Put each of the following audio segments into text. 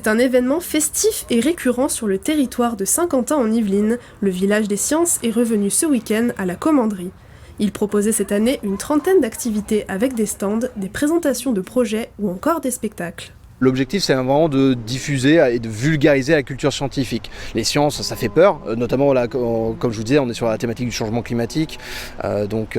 C'est un événement festif et récurrent sur le territoire de Saint-Quentin en Yvelines. Le village des sciences est revenu ce week-end à la commanderie. Il proposait cette année une trentaine d'activités avec des stands, des présentations de projets ou encore des spectacles. L'objectif, c'est vraiment de diffuser et de vulgariser la culture scientifique. Les sciences, ça fait peur, notamment là, comme je vous disais, on est sur la thématique du changement climatique, donc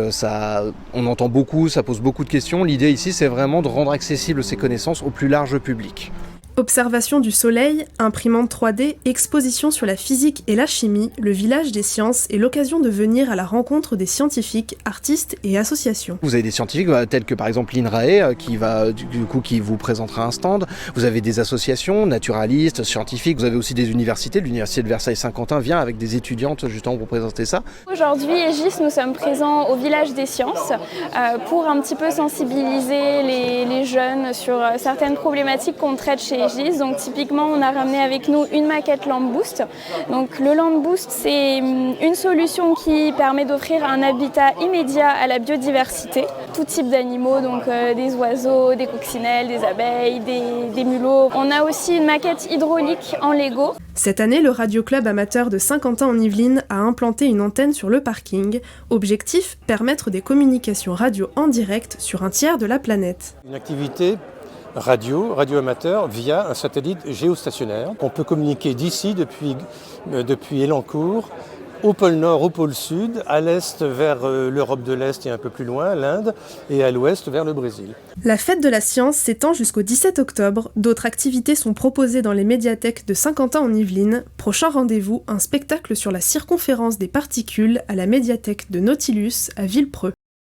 on entend beaucoup, ça pose beaucoup de questions. L'idée ici, c'est vraiment de rendre accessibles ces connaissances au plus large public. Observation du soleil, imprimante 3D, exposition sur la physique et la chimie, le village des sciences est l'occasion de venir à la rencontre des scientifiques, artistes et associations. Vous avez des scientifiques tels que par exemple l'INRAE qui vous présentera un stand. Vous avez des associations, naturalistes, scientifiques. Vous avez aussi des universités. L'université de Versailles-Saint-Quentin vient avec des étudiantes justement pour présenter ça. Aujourd'hui, Aegis, nous sommes présents au village des sciences pour un petit peu sensibiliser les jeunes sur certaines problématiques qu'on traite chez Aegis. Donc typiquement, on a ramené avec nous une maquette Land Boost. Donc le Land Boost, c'est une solution qui permet d'offrir un habitat immédiat à la biodiversité. Tout type d'animaux, donc des oiseaux, des coccinelles, des abeilles, des mulots. On a aussi une maquette hydraulique en Lego. Cette année, le Radio Club amateur de Saint-Quentin en Yvelines a implanté une antenne sur le parking. Objectif, permettre des communications radio en direct sur un tiers de la planète. Une activité radio amateur via un satellite géostationnaire. On peut communiquer d'ici, depuis Elancourt, au pôle Nord, au pôle Sud, à l'Est vers l'Europe de l'Est et un peu plus loin, l'Inde, et à l'Ouest vers le Brésil. La fête de la science s'étend jusqu'au 17 octobre. D'autres activités sont proposées dans les médiathèques de Saint-Quentin en Yvelines. Prochain rendez-vous, un spectacle sur la circonférence des particules à la médiathèque de Nautilus à Villepreux.